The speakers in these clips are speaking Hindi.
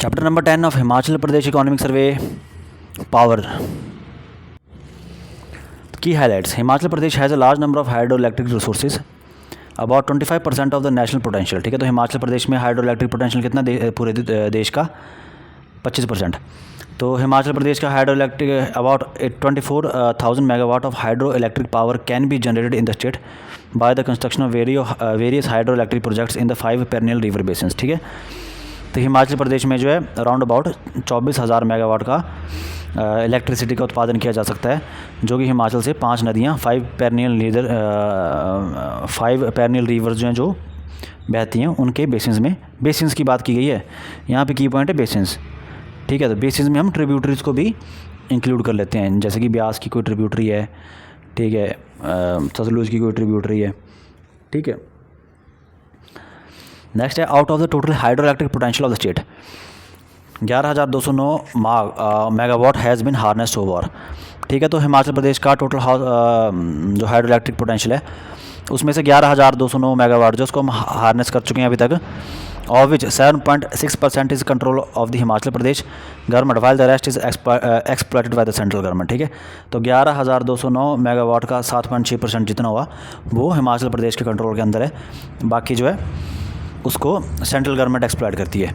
Chapter number 10 of Himachal Pradesh economic survey power की highlights. Himachal Pradesh has a large number of hydro electric resources about 25% of the national potential. ठीक है, तो हिमाचल प्रदेश में हाइड्रो इलेक्ट्रिक पोटेंशियल कितना पूरे देश का 25%। तो हिमाचल प्रदेश का hydro electric about 24,000 megawatt of hydro electric power can be generated in the state by the construction of various hydro electric projects in the 5 perennial river basins. ठीक है, तो हिमाचल प्रदेश में जो है अराउंड अबाउट 24,000 मेगावाट का इलेक्ट्रिसिटी का उत्पादन किया जा सकता है, जो कि हिमाचल से 5 नदियाँ 5 पेरिनियल रिवर्स जो हैं जो बहती हैं उनके बेसिन्स में। बेसिन्स की बात की गई है, यहाँ पे की पॉइंट है बेसिन्स। ठीक है, तो बेसिन्स में हम ट्रिब्यूटरीज को भी इंक्लूड कर लेते हैं, जैसे कि ब्यास की कोई ट्रिब्यूटरी है, ठीक है, सतलुज की कोई ट्रिब्यूटरी है। ठीक है, नेक्स्ट है out of the total hydro electric potential of the state 11,209 megawatt has been harnessed so far. ठीक है, तो हिमाचल प्रदेश का टोटल जो हाइड्रो इलेक्ट्रिक पोटेंशियल है उसमें से 11,209 मेगावाट जो उसको हम हार्नेस कर चुके हैं अभी तक, of which 7.6% is control of the Himachal Pradesh government while the rest is exploited by the central government. ठीक है, तो 11,209 मेगावाट का 7.6% जितना हुआ वो हिमाचल प्रदेश के कंट्रोल के अंदर है, बाकी जो है उसको सेंट्रल गवर्नमेंट एक्सप्लॉइट करती है।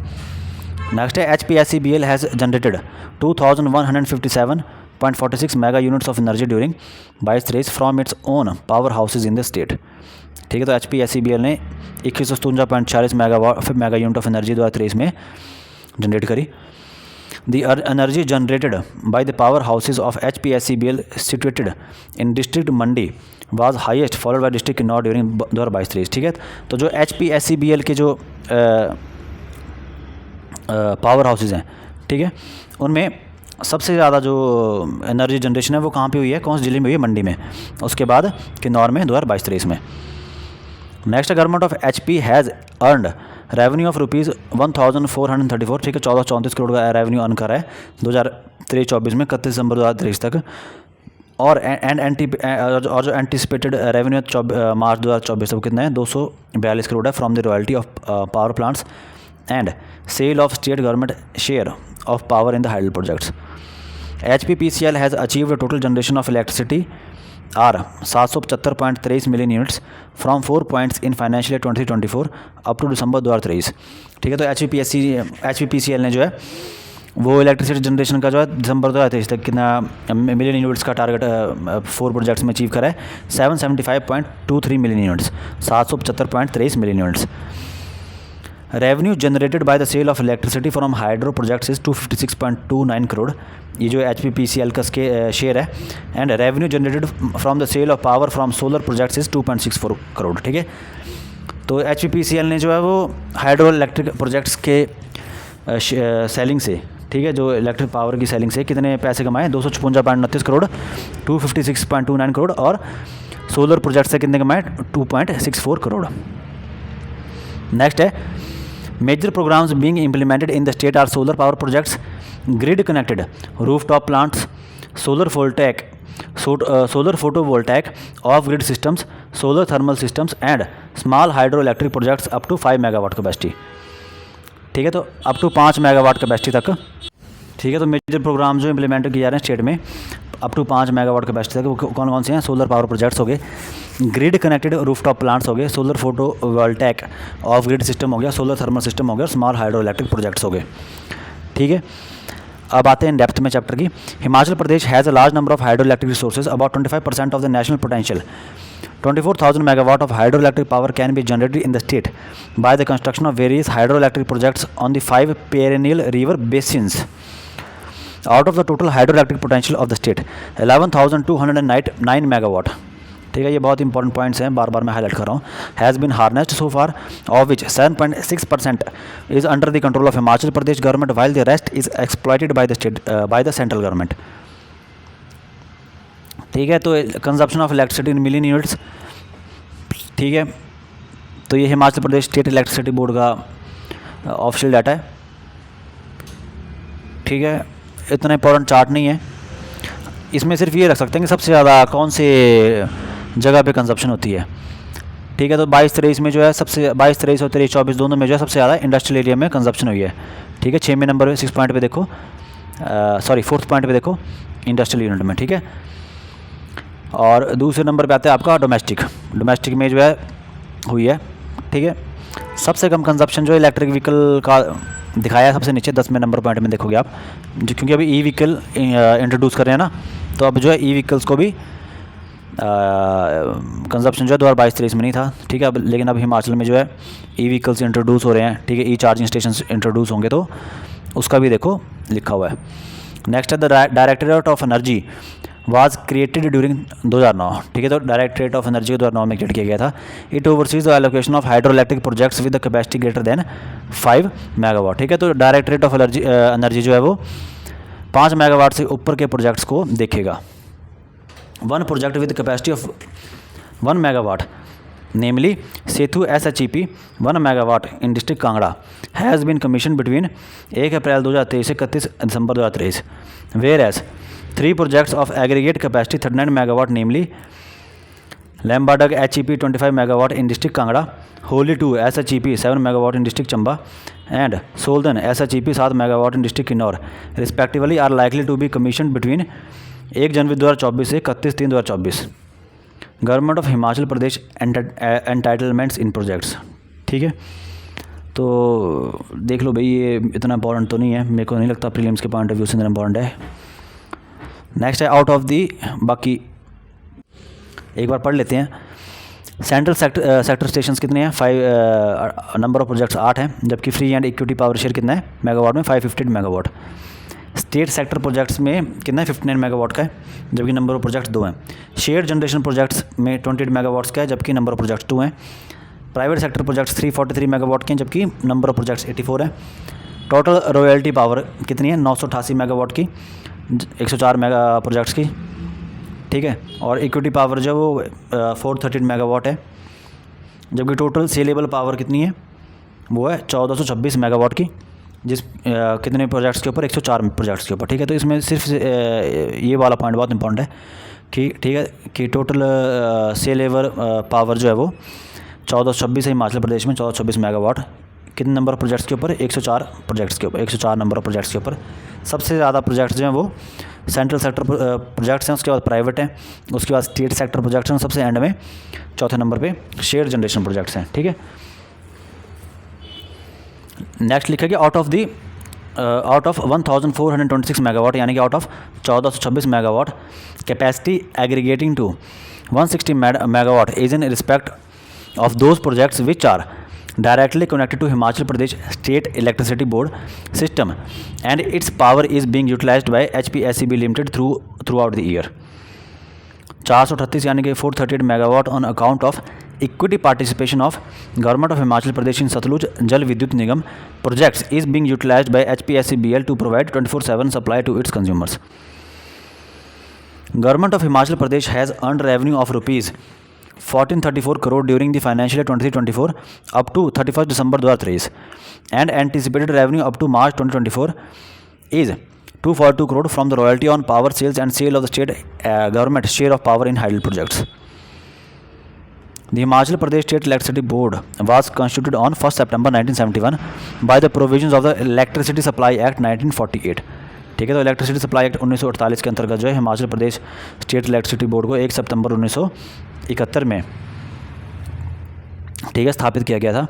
नेक्स्ट है HPSCBL has generated 2,157.46 mega units of energy during 22-23 from its own power houses in the state. ठीक है, तो HPSCBL ने 2157.40 मेगा यूनिट ऑफ एनर्जी 2023 में जनरेट करी। The energy generated by the power houses of HPSCBL situated in district Mandi was highest followed by district Kinnaur during 2022-23। ठीक है, तो जो HPSCBL के जो पावर हाउसेज हैं, ठीक है, उनमें सबसे ज़्यादा जो एनर्जी जनरेशन है वो कहाँ पे हुई है, कौन सी जिले में हुई है, मंडी में, उसके बाद किन्नौर में 2022-23 में। Next government of HP has earned revenue of rupees 1,434। ठीक है, 1434 करोड़ का रेवेन्यू अर्न करा है 2023-24 में 31 दिसंबर 2023 तक, और जो एंटिसिपेटेड रेवेन्यू मार्च 2024 तक कितना है 242 करोड़ है from the royalty of power plants and sale of state government share of power in the hydel projects. HPPCL has achieved total generation of electricity are 775.23 million units from 4 points in financial year 2024 up to December 2023। ठीक है, तो HPPCL ने जो है वो इलेक्ट्रिसिटी जनरेशन का जो है दिसंबर 2023 तक कितना मिलियन यूनिट्स का टारगेट 4 प्रोजेक्ट्स में अचीव करा है 775.23 million units, 775.23 million units. Revenue generated by the sale of electricity from hydro projects is 256.29 crore, ये जो HPPCL का शेयर है, and revenue generated from the sale of power from solar projects is 2.64 crore. ठीक है, तो HPPCL ने जो है वो हाइड्रो इलेक्ट्रिक प्रोजेक्ट्स के सेलिंग से, ठीक है, जो इलेक्ट्रिक पावर की सेलिंग से कितने पैसे कमाए 256.29 करोड़, 256.29 करोड़, और सोलर प्रोजेक्ट से कितने कमाए 2.64 करोड़। नेक्स्ट है major programmes being implemented in the state are solar power projects, grid connected rooftop plants, solar photovoltaic off grid systems, solar thermal systems and small hydro electric projects up to 5 megawatt capacity. ठीक है, तो अप टू 5 मेगावाट कैपेसिटी तक। ठीक है, तो मेजर प्रोग्राम जो इम्प्लीमेंट किए जा रहे हैं स्टेट में अप टू 5 मेगावाट कैपेसिटी तक, वो कौन कौन से हैं, सोलर पावर प्रोजेक्ट्स हो गए, ग्रिड कनेक्टेड रूफटॉप प्लांट्स हो गए, solar photovoltaic off grid system हो गया, सोलर थर्मल सिस्टम हो गया, और स्मॉल हाइड्रो इलेक्ट्रिक प्रोजेक्ट्स हो गए। ठीक है, अब आते हैं डेप्थ में चैप्टर की। Himachal Pradesh has a large number of hydro electric resources about 25% of the national potential 24,000 megawatt of hydroelectric power can be generated in the state by the construction of various hydroelectric projects on the 5 perennial river basins. Out of the total hydroelectric potential of the state 11,209 megawatt, ठीक है, ये बहुत इंपॉर्टेंट पॉइंट्स हैं, बार बार मैं हाईलाइट कर रहा हूँ, has been harnessed so far, of which 7.6% is under the control of Himachal Pradesh government while the rest is exploited by the central government. ठीक है, तो consumption of electricity in million units, ठीक है, तो ये Himachal Pradesh State Electricity board का ऑफिशियल डाटा है। ठीक है, इतना इंपॉर्टेंट चार्ट नहीं है, इसमें सिर्फ ये रख सकते हैं कि सबसे ज़्यादा कौन से जगह पे कंजप्शन होती है। ठीक है, तो 22-23 में जो है सबसे 22-23 और 23-24 दोनों में जो है सबसे ज़्यादा इंडस्ट्रियल एरिया में कंजप्शन हुई है। ठीक है। 6वें नंबर पे 6 पॉइंट पे देखो, सॉरी 4th पॉइंट पे देखो इंडस्ट्रियल यूनिट में, ठीक है। और दूसरे नंबर पे आता है आपका डोमेस्टिक। डोमेस्टिक में जो है हुई है, ठीक है। सबसे कम कंजप्शन जो इलेक्ट्रिक व्हीकल का दिखाया है सबसे नीचे 10वें नंबर पॉइंट में देखोगे आप, जो क्योंकि अभी ई व्हीकल इंट्रोड्यूस कर रहे हैं ना, तो अब जो है ई व्हीकल्स को भी कंजप्शन जो है 2022-23 में नहीं था, ठीक है। अब लेकिन अब हिमाचल में जो है ई व्हीकल्स इंट्रोड्यूस हो रहे हैं, ठीक है। ई चार्जिंग स्टेशन इंट्रोड्यूस होंगे तो उसका भी देखो लिखा हुआ है। नेक्स्ट है the directorate of energy was created during 2009, ठीक है। तो डायरेक्टरेट ऑफ एनर्जी 2009 में क्रिएट किया गया था। It overseas the allocation of hydro electric projects with the capacity greater than 5 megawatt, ठीक है। तो डायरेक्टरेट ऑफ एनर्जी जो है वो 5 मेगावाट से ऊपर के प्रोजेक्ट्स को देखेगा। One project with capacity of 1 megawatt namely Setu SHEP 1 megawatt in district Kangra has been commission between 1 April 2023 से 31 December 2023, whereas 3 projects of aggregate capacity 39 megawatt namely Lambadug HEP 25 megawatt in district Kangra, Holi 2 SHEP 7 megawatt in district Chamba and Soldan SHEP 7 megawatt in district Kinnaur respectively are likely to be commission between 1 जनवरी 2024 से 31/3/2024। Government of Himachal Pradesh entitlements in projects, ठीक है। तो देख लो भाई, ये इतना इंपॉर्टेंट तो नहीं है, मेरे को नहीं लगता प्रीलिम्स के पॉइंट ऑफ व्यू से इतना इंपॉर्टेंट है। नेक्स्ट है आउट ऑफ दी, बाकी एक बार पढ़ लेते हैं। सेंट्रल सेक्टर स्टेशंस कितने हैं? 5 नंबर ऑफ प्रोजेक्ट्स 8 हैं, जबकि free and equity power share कितना है मेगावाट में? 550 मेगावाट। स्टेट सेक्टर प्रोजेक्ट्स में कितना है? 59 मेगावाट का है, जबकि नंबर ऑफ प्रोजेक्ट्स 2 हैं। शेयर जनरेशन प्रोजेक्ट्स में 28 मेगावाट्स का है, जबकि नंबर ऑफ प्रोजेक्ट्स 2 हैं। प्राइवेट सेक्टर प्रोजेक्ट्स 343 मेगावाट के हैं, जबकि नंबर ऑफ प्रोजेक्ट्स 84 है। टोटल रॉयल्टी पावर कितनी है? 988 मेगावाट की, 104 मेगा प्रोजेक्ट्स की, ठीक है। और इक्विटी पावर जो है वो 413 मेगावाट है, जबकि टोटल सेलेबल पावर कितनी है? वो है 1426 मेगावाट की, जिस कितने प्रोजेक्ट्स के ऊपर? 104 प्रोजेक्ट्स के ऊपर, ठीक है। तो इसमें सिर्फ ये वाला पॉइंट बहुत इंपॉर्टेंट है कि, ठीक है, कि टोटल सेलेबल पावर जो है वो 1426 है हिमाचल प्रदेश में, 1426 मेगावाट। कितने नंबर ऑफ प्रोजेक्ट्स के ऊपर? 104 प्रोजेक्ट्स के ऊपर, 104 नंबर ऑफ प्रोजेक्ट्स के ऊपर। सबसे ज़्यादा प्रोजेक्ट्स जो हैं वो सेंट्रल सेक्टर प्रोजेक्ट्स हैं, उसके बाद प्राइवेट हैं, उसके बाद स्टेट सेक्टर प्रोजेक्ट्स हैं, सबसे एंड में चौथे नंबर पे शेयर जनरेशन प्रोजेक्ट्स हैं, ठीक है। नेक्स्ट लिखेगा आउट ऑफ 1426 मेगावाट, यानी कि out of 1426 megawatt capacity aggregating to 160 megawatt is in respect of those projects which are directly connected to Himachal Pradesh State Electricity Board system and its power is being utilized by HPSCB Limited throughout the year. 438 यानी कि 438 megawatt on account of equity participation of government of Himachal Pradesh in Satluj Jal Vidyut Nigam projects is being utilised by HPSCBL to provide 24/7 supply to its consumers. Government of Himachal Pradesh has earned revenue of rupees 1434 crore during the financial year 23-24 up to 31st December 2023 and anticipated revenue up to March 2024 is 242 crore from the royalty on power sales and sale of the state government share of power in hydel projects. The Himachal Pradesh State Electricity Board was constituted on 1st September 1971 by the provisions of the Electricity Supply Act 1948. ठीक है। तो इलेक्ट्रिसिटी सप्लाई एक्ट 1948 के अंतर्गत जो है Himachal Pradesh State Electricity board को 1 सितंबर 1971 में, ठीक है, स्थापित किया गया था।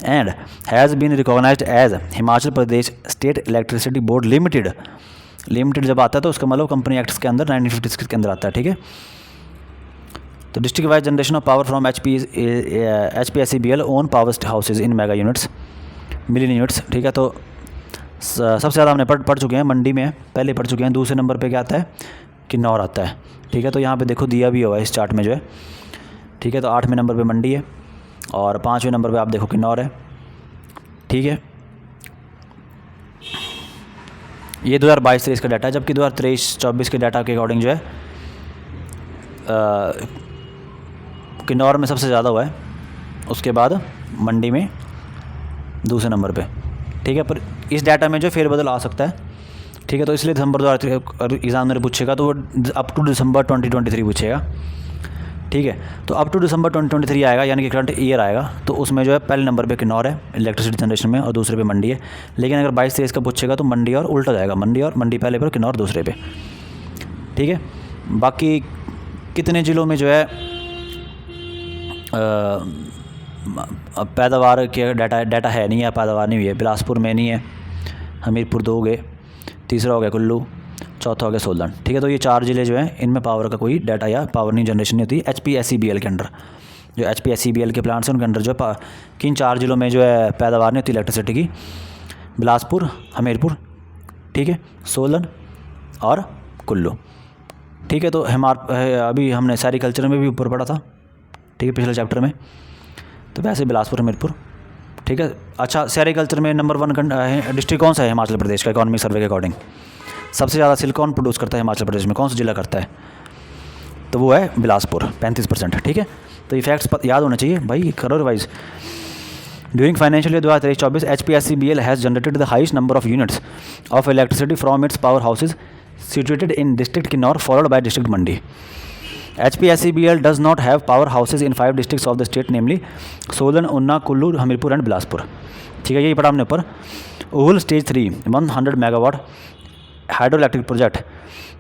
And has been recognised as Himachal Pradesh State Electricity Board Limited. Limited जब आता है तो उसका मतलब कंपनी एक्ट्स के अंदर 1956 के अंदर आता है, ठीक है। तो district wise generation of power from HPSCBL own power houses in mega units, million units, ठीक है। तो सबसे ज़्यादा हमने पढ़ चुके हैं, मंडी में पहले पढ़ चुके हैं। दूसरे नंबर पे क्या आता है? किन्नौर आता है, ठीक है। तो यहाँ पे देखो दिया भी हुआ है इस चार्ट में जो है, ठीक है। तो 8वें नंबर पे मंडी है और 5वें नंबर पे आप देखो किन्नौर है, ठीक है। ये 2022-23 का डाटा है, जबकि 2023-24 के डाटा के अकॉर्डिंग जो है किन्नौर में सबसे ज़्यादा हुआ है, उसके बाद मंडी में दूसरे नंबर पे, ठीक है। पर इस डाटा में जो फेरबदल आ सकता है, ठीक है। तो इसलिए दिसंबर 2023 एग्जाम में पूछेगा तो वो अप टू दिसंबर 2023 पूछेगा, ठीक है। तो अप टू दिसंबर 2023 आएगा, यानी कि करंट ईयर आएगा, तो उसमें जो है पहले नंबर पे किन्नौर है इलेक्ट्रिसिटी जनरेशन में और दूसरे पे मंडी है। लेकिन अगर 22-23 का पूछेगा तो मंडी और उल्टा जाएगा, मंडी पहले पर किन्नौर दूसरे पे, ठीक है। बाकी कितने ज़िलों में जो है पैदावार के डाटा है नहीं है, पैदावार नहीं हुई है। बिलासपुर में नहीं है, हमीरपुर 2 हो गए, तीसरा हो गया कुल्लू, चौथा हो गया सोलन, ठीक है। तो ये 4 ज़िले जो हैं इनमें पावर का कोई डाटा या पावर नहीं जनरेशन नहीं होती HPSCBL के अंडर। जो HPSCBL के प्लांट्स हैं उनके अंडर जो है किन 4 ज़िलों में जो है पैदावार नहीं होती इलेक्ट्रिसिटी की, बिलासपुर, हमीरपुर, ठीक है, सोलन और कुल्लू, ठीक है। तो अभी हमने सेरिकल्चर में भी ऊपर पढ़ा था, ठीक है, पिछले चैप्टर में। तो वैसे बिलासपुर, हमीरपुर, ठीक है। अच्छा, सेरिकल्चर में नंबर 1 डिस्ट्रिक्ट कौन सा है हिमाचल प्रदेश का इकोनॉमिक सर्वे के अकॉर्डिंग? सबसे ज़्यादा सिलिकॉन प्रोड्यूस करता है हिमाचल प्रदेश में, कौन सा जिला करता है? तो वो है बिलासपुर, 35%, ठीक है। तो ये फैक्ट्स याद होने चाहिए भाई, करो revise. During financial year 2023-24 HPSCBL has generated the highest number of units of electricity from its power houses situated in district Kinnaur followed by district Mandi. HPSCBL does not have power houses in 5 districts of the state, namely Solan, Unna, Kullu, Hamirpur and Bilaspur, ठीक है। यही पढ़ा हमने ऊपर। Uhul Stage 3 100 megawatt hydroelectric project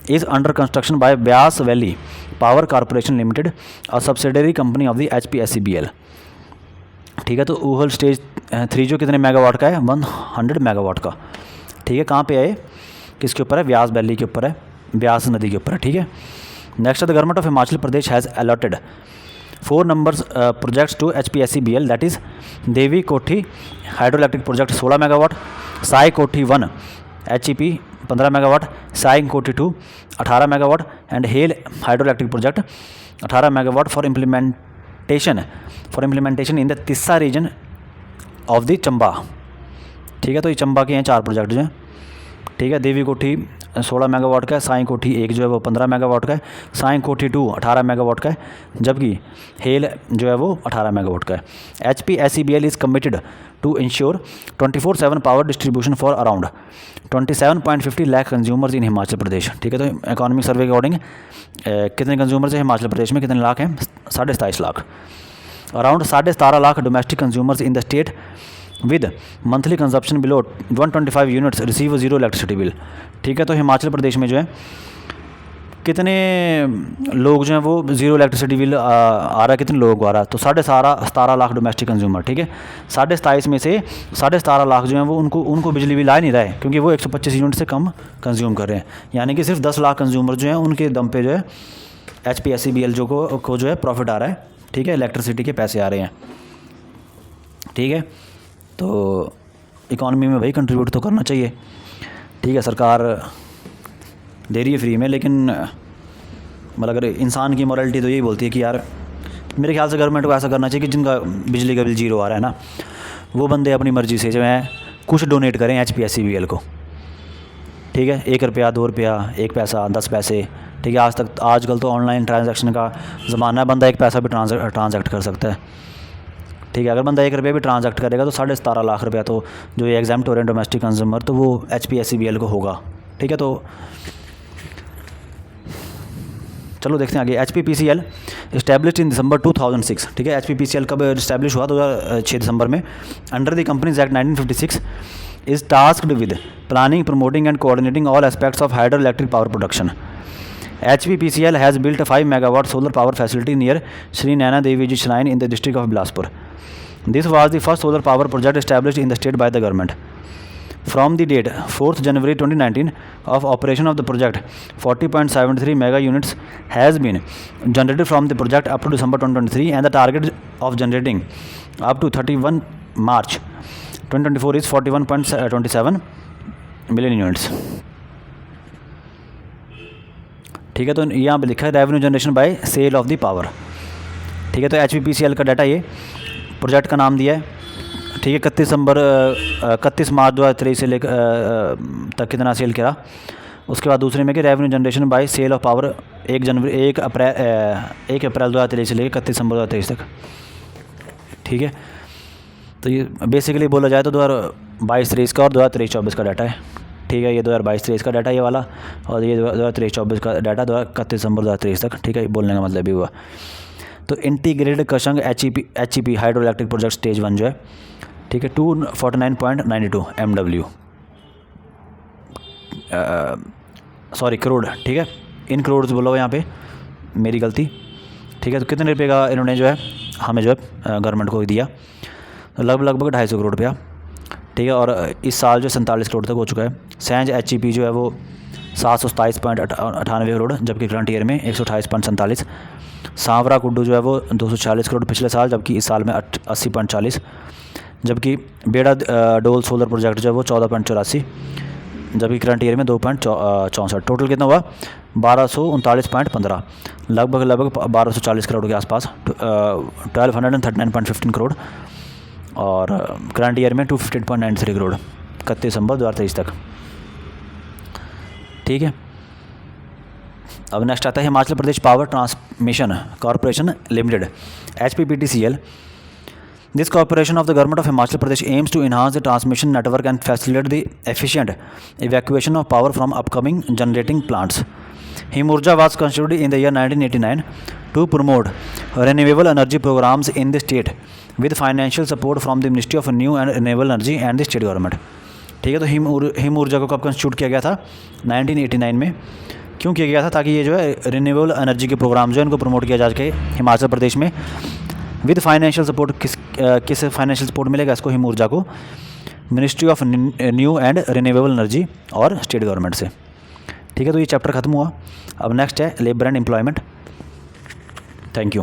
is under construction by Beas Valley Power Corporation Limited, a subsidiary company of the HPSCBL, ठीक है। तो Uhul Stage 3 जो कितने मेगावाट का है? 100 मेगावाट का, ठीक है। कहाँ पे है? किसके ऊपर है? व्यास वैली के ऊपर है, व्यास नदी के ऊपर है, ठीक है। Next the government of Himachal Pradesh has allotted 4 numbers projects to HPSCBL, that is Devi Kothi hydro electric project 16 megawatt, Sai Kothi 1 HEP 15 megawatt, Sai Kothi 2 18 megawatt and Hel hydro electric project 18 megawatt for implementation in the Tissa region of the Chamba, ठीक है। तो ये चंबा के हैं 4 प्रोजेक्ट जो हैं, ठीक है। देवी कोठी 16 मेगावाट का है, साई कोठी 1 जो है वो 15 मेगावाट का है, साई कोठी 2 18 मेगावाट का है, जबकि हेल जो है वो 18 मेगावाट का है। HPSCBL is committed to ensure 24/7 power distribution for around 27.50 lakh consumers in Himachal Pradesh, ठीक है। तो इकोनॉमिक सर्वे के अकॉर्डिंग कितने कंज्यूमर्स हैं हिमाचल प्रदेश में, कितने लाख हैं? 27.5 lakh. Around 17.5 lakh domestic consumers in the state with monthly consumption below 125 units receive 0 electricity bill, ठीक है। तो हिमाचल प्रदेश में जो है कितने लोग जो हैं वो 0 इलेक्ट्रिसिटी बिल आ रहा है, कितने लोगों को आ रहा है? तो 17.5 लाख डोमेस्टिक कंज्यूमर, ठीक है। 27.5 में से 17.5 लाख जो हैं वो उनको बिजली बिल आ नहीं रहा है, क्योंकि वो 125 यूनिट से कम कंज्यूम कर रहे हैं, यानी कि सिर्फ 10 लाख कंज्यूमर जो हैं उनके दम पे जो है HPSCBL जो को जो है प्रॉफिट आ रहा है, ठीक है, इलेक्ट्रिसिटी के पैसे आ रहे हैं, ठीक है। तो इकॉनमी में भाई कंट्रीब्यूट तो करना चाहिए, ठीक है। सरकार दे रही है फ्री में, लेकिन मतलब अगर इंसान की मॉरलिटी तो यही बोलती है कि यार मेरे ख्याल से गवर्नमेंट को ऐसा करना चाहिए कि जिनका बिजली का बिल 0 आ रहा है ना, वो बंदे अपनी मर्ज़ी से जो है कुछ डोनेट करें HPSCBL को, ठीक है। 1 रुपया, 2 रुपया, 1 पैसा, 10 पैसे, ठीक है। आजकल तो ऑनलाइन ट्रांजैक्शन का ज़माना है, बंदा 1 पैसा भी ट्रांजैक्ट कर सकता है, ठीक है। अगर बंदा 1 रुपया भी ट्रांजैक्ट करेगा तो 17.5 लाख रुपया तो जो ये एग्जाम्प्ट हो रहे हैं डोमेस्टिक कंज्यूमर, तो वो HPSCBL को होगा, ठीक है। तो चलो देखते हैं आगे। HPPCL इस्टेब्लिश्ड इन दिसंबर 2006, ठीक है। HPPCL कब इस्टेब्लिश हुआ? 2006 दिसंबर में। Under the companies act 1956 is tasked with planning, promoting and coordinating all aspects of hydro electric power production. HPPCL has built a 5 megawatt solar power facility near Sri Naina Devi Ji Shrine in the district of Bilaspur. This was the first solar power project established in the state by the government. From the date 4th January 2019 of operation of the project, 40.73 mega units has been generated from the project up to December 2023, and the target of generating up to 31 March 2024 is 41.27 million units. ठीक है। तो यहाँ पे लिखा है revenue generation by sale of the power, ठीक है। तो HPPCL का डाटा ये प्रोजेक्ट का नाम दिया है, ठीक है। 31 मार्च 2023 से लेकर तक कितना सेल करा। उसके बाद दूसरे में कि revenue generation by sale of power 1 April 2023 से लेकर 31 दिसंबर 2023 तक, ठीक है। तो ये बेसिकली बोला जाए तो 2022-23 का और 2023-24 का डाटा है, ठीक है। ये 2022-23 का डाटा ये वाला, और ये 2023-24 का डाटा 31 दिसंबर 2023 तक, ठीक है। बोलने का मतलब भी हुआ। तो integrated Kashang HEP hydro electric project stage 1 जो है, ठीक है, 249.92 MW, सॉरी करोड़, ठीक है, इन करोड़ बोला हुआ यहाँ पे, मेरी गलती, ठीक है। तो कितने रुपये का इन्होंने जो है हमें जो है गवर्नमेंट को दिया, लगभग 250 करोड़ रुपया, ठीक है। और इस साल जो 47 करोड़ तक हो चुका है। सैंज HEP जो है वो 727.98 करोड़, जबकि करंट ईयर में 128.47। सांवरा कुड्डू जो है वो 240 करोड़ पिछले साल, जबकि इस साल में 80.40। जबकि बेड़ा डोल सोलर प्रोजेक्ट जो है वो 14.84, जबकि करंट ईयर में 2.64। टोटल कितना हुआ 1239.15, लगभग 1240 करोड़ के आसपास, 1239.15 करोड़। और करंट ईयर में 258.93 करोड़ 31 दिसंबर 2023 तक, ठीक है। अब नेक्स्ट आता है Himachal Pradesh power transmission corporation limited, HPPTCL। This corporation of the government of Himachal Pradesh aims to enhance the transmission network and facilitate the efficient evacuation of power from upcoming generating plants. Himurja was constituted in the year 1989 to promote renewable energy programs in the state with financial support from the Ministry of New and Renewable Energy and the state government. ठीक है, तो हिमऊर्जा को कब कंस्टिट्यूट किया गया था 1989 में। क्यों किया गया था? ताकि ये जो है रिन्यूएबल एनर्जी के प्रोग्राम जो है इनको प्रमोट किया जा सके हिमाचल प्रदेश में विद फाइनेंशियल सपोर्ट। किस फाइनेंशियल सपोर्ट मिलेगा इसको हिमऊर्जा को? Ministry of new and renewable energy और स्टेट गवर्नमेंट से। ठीक है, तो ये चैप्टर खत्म हुआ। अब नेक्स्ट है labour and employment. Thank you.